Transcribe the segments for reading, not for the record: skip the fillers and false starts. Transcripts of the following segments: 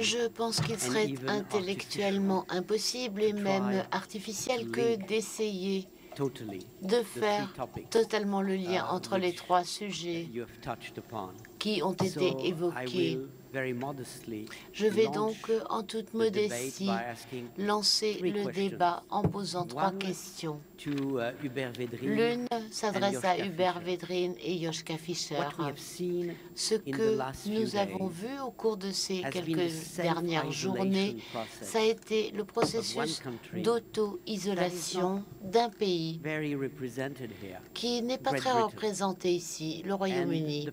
Je pense qu'il serait intellectuellement impossible et même artificiel que d'essayer de faire totalement le lien entre les trois sujets qui ont été évoqués. Je vais donc, en toute modestie, lancer le débat en posant trois questions. L'une s'adresse à Hubert Védrine et Joschka Fischer. Ce que nous avons vu au cours de ces quelques dernières journées, ça a été le processus d'auto-isolation d'un pays qui n'est pas très représenté ici, le Royaume-Uni.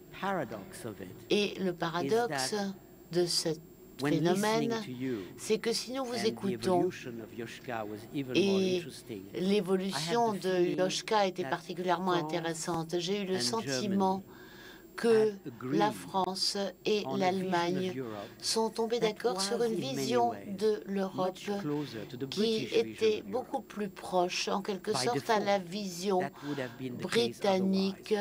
Et le paradoxe de ce phénomène, c'est que si nous vous écoutons, et l'évolution de Joschka était particulièrement intéressante, j'ai eu le sentiment que la France et l'Allemagne sont tombés d'accord sur une vision de l'Europe qui était beaucoup plus proche, en quelque sorte, à la vision britannique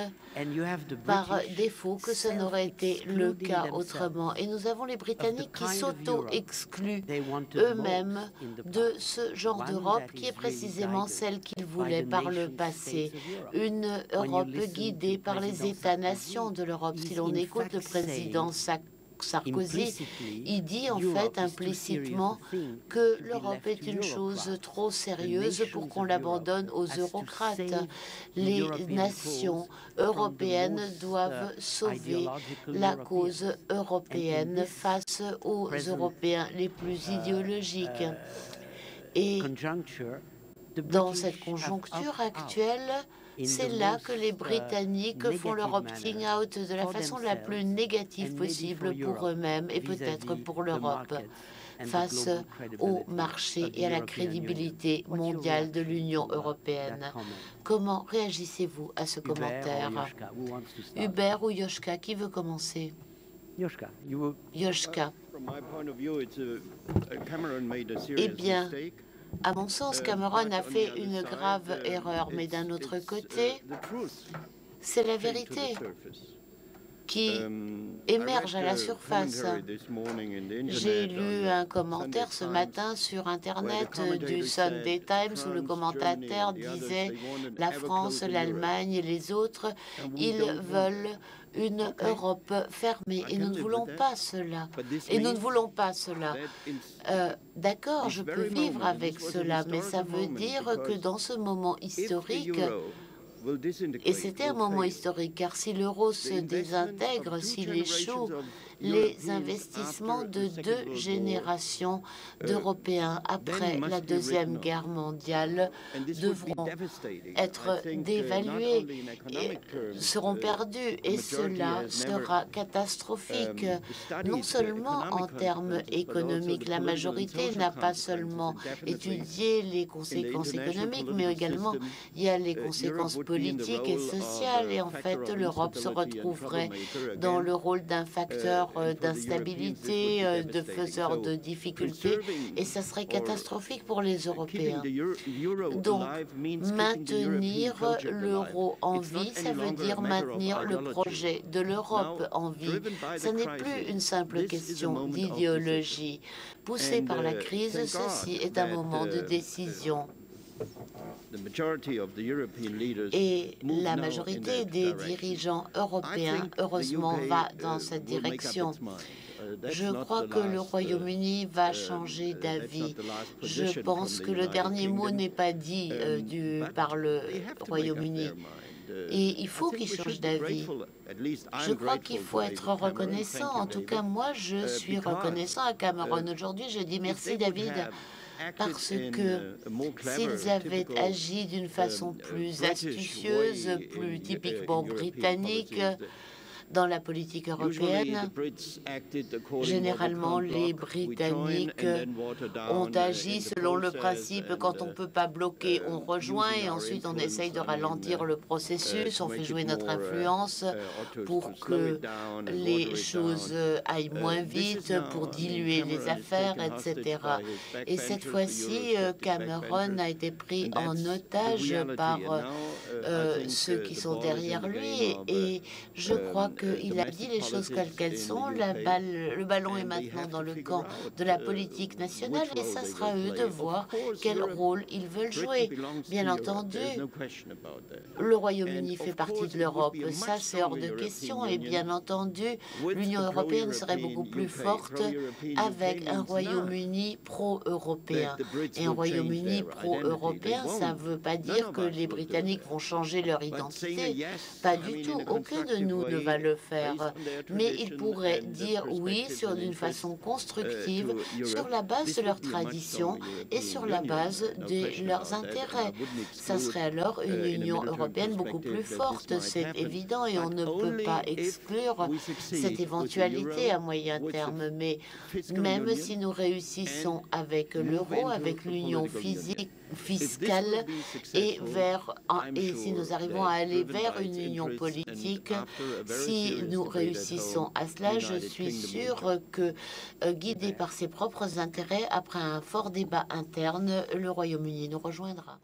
par défaut que ce n'aurait été le cas autrement. Et nous avons les Britanniques qui s'auto-excluent eux-mêmes de ce genre d'Europe qui est précisément celle qu'ils voulaient par le passé. Une Europe guidée par les États-nations de l'Europe. Si l'on écoute le président Sarkozy, il dit en fait implicitement que l'Europe est une chose trop sérieuse pour qu'on l'abandonne aux eurocrates. Les nations européennes doivent sauver la cause européenne face aux Européens les plus idéologiques. Et dans cette conjoncture actuelle, c'est là que les Britanniques font leur opting out de la façon la plus négative possible pour eux-mêmes et peut-être pour l'Europe face au marché et à la crédibilité mondiale de l'Union européenne. Comment réagissez-vous à ce commentaire? Hubert ou Joschka, qui veut commencer? Joschka. Eh bien, à mon sens, Cameron a fait une grave erreur, mais d'un autre côté, c'est la vérité qui émerge à la surface. J'ai lu un commentaire ce matin sur Internet du Sunday Times où le commentateur disait « La France, l'Allemagne et les autres, ils veulent une Europe fermée et nous ne voulons pas cela. Et nous ne voulons pas cela. D'accord, je peux vivre avec cela, mais ça veut dire que dans ce moment historique, et c'était un moment historique, car si l'euro se désintègre, s'il échoue, les investissements de 2 générations d'Européens après la Deuxième Guerre mondiale devront être dévalués, et seront perdus, et cela sera catastrophique, non seulement en termes économiques. La majorité n'a pas seulement étudié les conséquences économiques, mais également il y a les conséquences politiques et sociales, et en fait l'Europe se retrouverait dans le rôle d'un facteur d'instabilité, de faiseur de difficultés, et ça serait catastrophique pour les Européens. Donc, maintenir l'euro en vie, ça veut dire maintenir le projet de l'Europe en vie. Ce n'est plus une simple question d'idéologie. Poussé par la crise, ceci est un moment de décision. Et la majorité des dirigeants européens, heureusement, va dans cette direction. Je crois que le Royaume-Uni va changer d'avis. Je pense que le dernier mot n'est pas dit par le Royaume-Uni. Et il faut qu'il change d'avis. Je crois qu'il faut être reconnaissant. En tout cas, moi, je suis reconnaissant à Cameron. Aujourd'hui, je dis merci, David, parce que s'ils avaient agi d'une façon plus astucieuse, plus typiquement britannique, dans la politique européenne, généralement, les Britanniques ont agi selon le principe quand on ne peut pas bloquer, on rejoint et ensuite on essaye de ralentir le processus, on fait jouer notre influence pour que les choses aillent moins vite, pour diluer les affaires, etc. Et cette fois-ci, Cameron a été pris en otage par ceux qui sont derrière lui. Et je crois qu'il a dit les choses telles qu'elles sont. Le ballon est maintenant dans le camp de la politique nationale et ça sera à eux de voir quel rôle ils veulent jouer. Bien entendu, le Royaume-Uni fait partie de l'Europe, ça c'est hors de question. Et bien entendu, l'Union européenne serait beaucoup plus forte avec un Royaume-Uni pro-européen. Et un Royaume-Uni pro-européen, ça ne veut pas dire que les Britanniques vont changer leur identité. Pas du tout. Aucun de nous ne va le faire. Mais ils pourraient dire oui d'une façon constructive, sur la base de leurs traditions et sur la base de leurs intérêts. Ça serait alors une Union européenne beaucoup plus forte, c'est évident, et on ne peut pas exclure cette éventualité à moyen terme. Mais même si nous réussissons avec l'euro, avec l'union fiscale et si nous arrivons à aller vers une union politique, si nous réussissons à cela, je suis sûre que, guidé par ses propres intérêts, après un fort débat interne, le Royaume-Uni nous rejoindra.